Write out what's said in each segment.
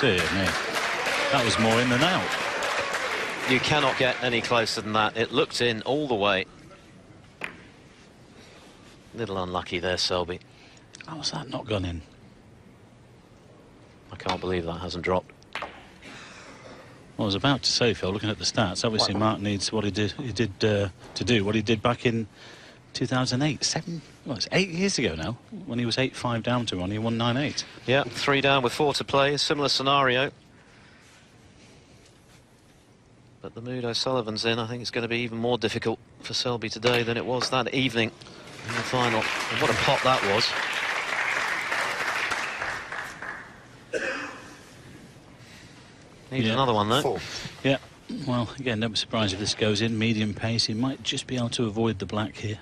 Dear me. That was more in than out. You cannot get any closer than that. It looked in all the way. Little unlucky there, Selby. How's that not gone in? I can't believe that hasn't dropped. Well, I was about to say, Phil, looking at the stats, obviously Mark needs what he did to do what he did back in 2008. It's 8 years ago now, when he was 8-5 down to one, he won 9-8. Yeah, 3 down with 4 to play, a similar scenario. But the mood O'Sullivan's in, I think it's going to be even more difficult for Selby today than it was that evening in the final. And what a pot that was. Needs another one, though. 4. Yeah, well, again, don't be surprised if this goes in. Medium pace, he might just be able to avoid the black here.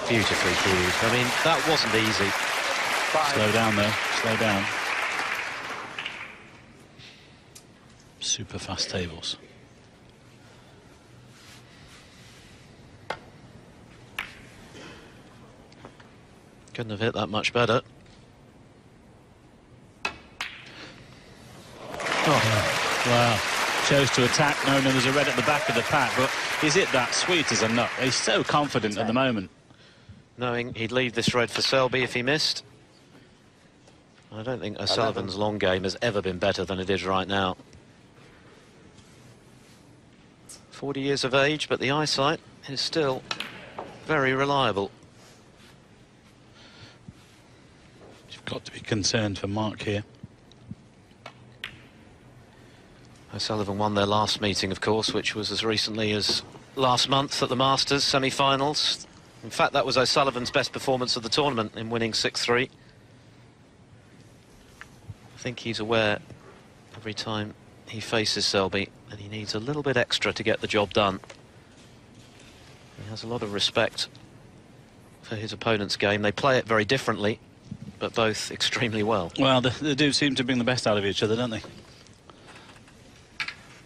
Beautifully cued. I mean, that wasn't easy. 5. Slow down, though. Slow down. Super fast tables. Couldn't have hit that much better. Oh, wow. Chose to attack, knowing there was a red at the back of the pack, but he's hit that sweet as a nut. He's so confident at the moment. Knowing he'd leave this red for Selby if he missed. I don't think O'Sullivan's long game has ever been better than it is right now. 40 years of age, but the eyesight is still very reliable. You've got to be concerned for Mark here. O'Sullivan won their last meeting, of course, which was as recently as last month at the Masters semi-finals. In fact, that was O'Sullivan's best performance of the tournament in winning 6-3. I think he's aware every time he faces Selby that he needs a little bit extra to get the job done. He has a lot of respect for his opponent's game. They play it very differently, but both extremely well. Well, they do seem to bring the best out of each other, don't they?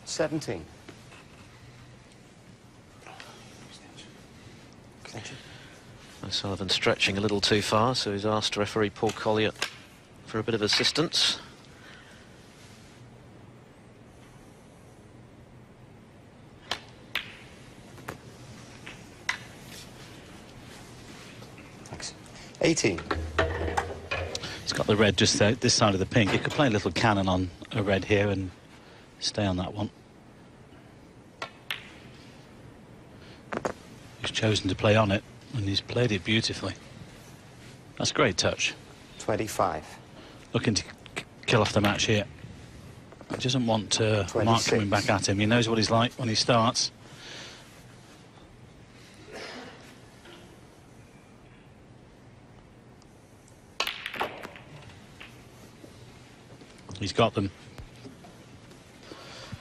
17. O'Sullivan stretching a little too far, so he's asked referee Paul Collier for a bit of assistance. Thanks. 18. He's got the red just this side of the pink. He could play a little cannon on a red here and stay on that one. He's chosen to play on it, and he's played it beautifully. That's a great touch. 25. Looking to kill off the match here. He doesn't want Mark coming back at him. He knows what he's like when he starts. He's got them.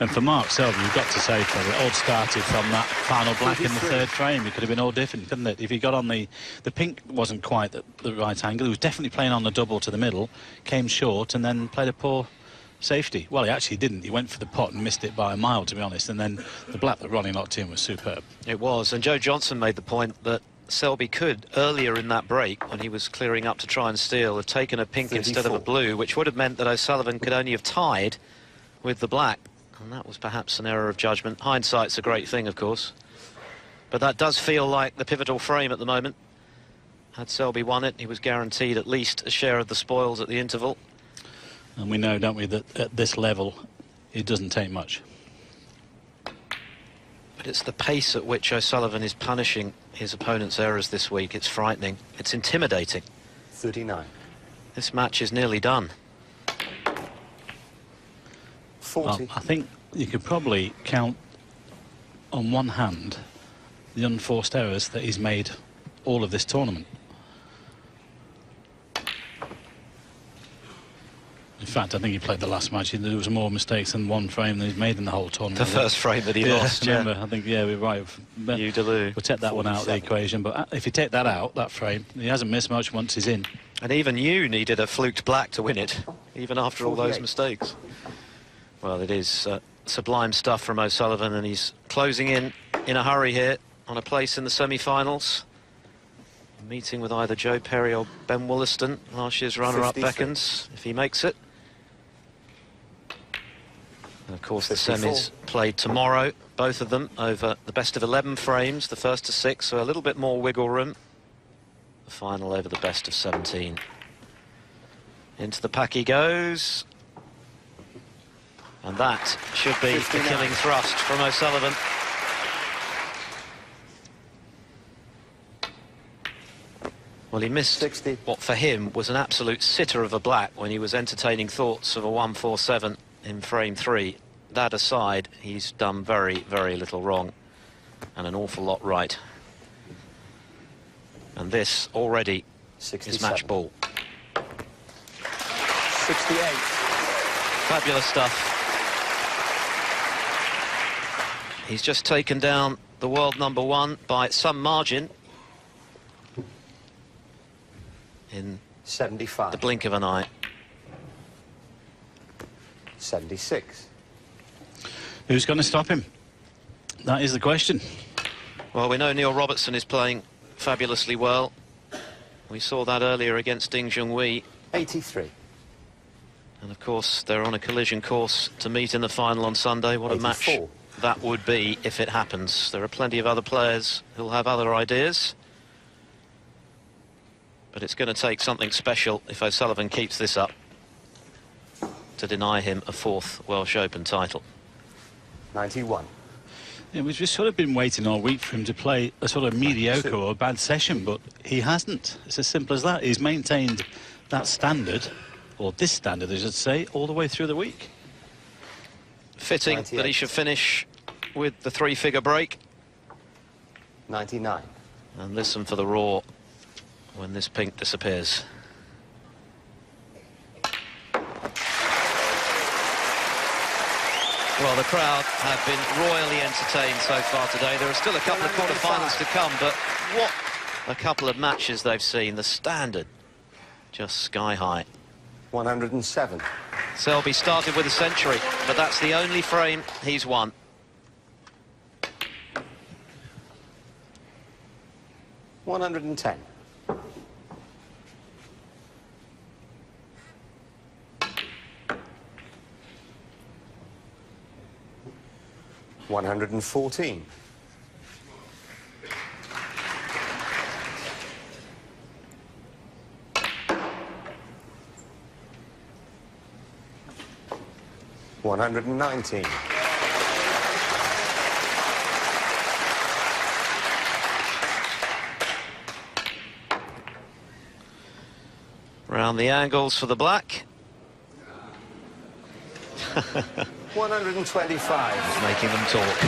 And for Mark Selby, you've got to say, Phil, it all started from that final black in the third frame. It could have been all different, couldn't it? If he got on the pink wasn't quite at the right angle. He was definitely playing on the double to the middle, came short, and then played a poor safety. Well, he actually didn't. He went for the pot and missed it by a mile, to be honest. And then the black that Ronnie knocked in was superb. It was, and Joe Johnson made the point that Selby could, earlier in that break, when he was clearing up to try and steal, have taken a pink 34. Instead of a blue, which would have meant that O'Sullivan could only have tied with the black. And that was perhaps an error of judgment. Hindsight's a great thing, of course. But that does feel like the pivotal frame at the moment. Had Selby won it, he was guaranteed at least a share of the spoils at the interval. And we know, don't we, that at this level, it doesn't take much. But it's the pace at which O'Sullivan is punishing his opponent's errors this week. It's frightening. It's intimidating. 39. This match is nearly done. 40. Well, I think you could probably count on one hand the unforced errors that he's made all of this tournament. In fact, I think he played the last match. There was more mistakes than one frame that he's made in the whole tournament. The first frame that he lost, yeah. Remember, I think, yeah, we're right. You We'll take that 47. One out of the equation, but if you take that out, that frame, he hasn't missed much once he's in. And even you needed a fluked black to win it, even after 48. All those mistakes. Well, it is sublime stuff from O'Sullivan, and he's closing in a hurry here on a place in the semi-finals. meeting with either Joe Perry or Ben Wollaston. Last year's runner-up 53. beckons, if he makes it. And of course, 54. the semis played tomorrow, both of them over the best of 11 frames, the first to 6, so a little bit more wiggle room. The final over the best of 17. Into the pack he goes. And that should be 59. the killing thrust from O'Sullivan. Well, he missed 60. what for him was an absolute sitter of a black when he was entertaining thoughts of a 147 in frame 3. That aside, he's done very, very little wrong and an awful lot right. And this already 67. is match ball. 68. Fabulous stuff. He's just taken down the world #1 by some margin in 75. the blink of an eye. 76. Who's going to stop him? That is the question. Well, we know Neil Robertson is playing fabulously well. We saw that earlier against Ding Junhui. 83. And of course, they're on a collision course to meet in the final on Sunday. What a match 84. that would be if it happens. There are plenty of other players who'll have other ideas. But it's going to take something special if O'Sullivan keeps this up to deny him a 4th Welsh Open title. 91. Yeah, we've just sort of been waiting all week for him to play a sort of mediocre or a bad session, but he hasn't. It's as simple as that. He's maintained that standard, or this standard, I should say, all the way through the week. Fitting 98. that he should finish with the 3-figure break. 99. And listen for the roar when this pink disappears. Well, the crowd have been royally entertained so far today. There are still a couple of quarter-finals to come, but what a couple of matches they've seen. The standard just sky high. 107. Selby started with a century, but that's the only frame he's won. $110. 114. 119. 'Round the angles for the black. 125. Making them talk.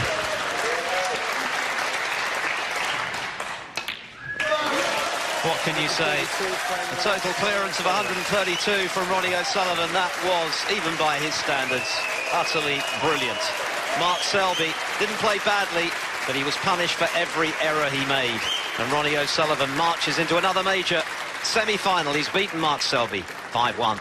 What can you say? A total clearance of 132 from Ronnie O'Sullivan. That was, even by his standards, utterly brilliant. Mark Selby didn't play badly, but he was punished for every error he made. And Ronnie O'Sullivan marches into another major semi-final. He's beaten Mark Selby 5-1.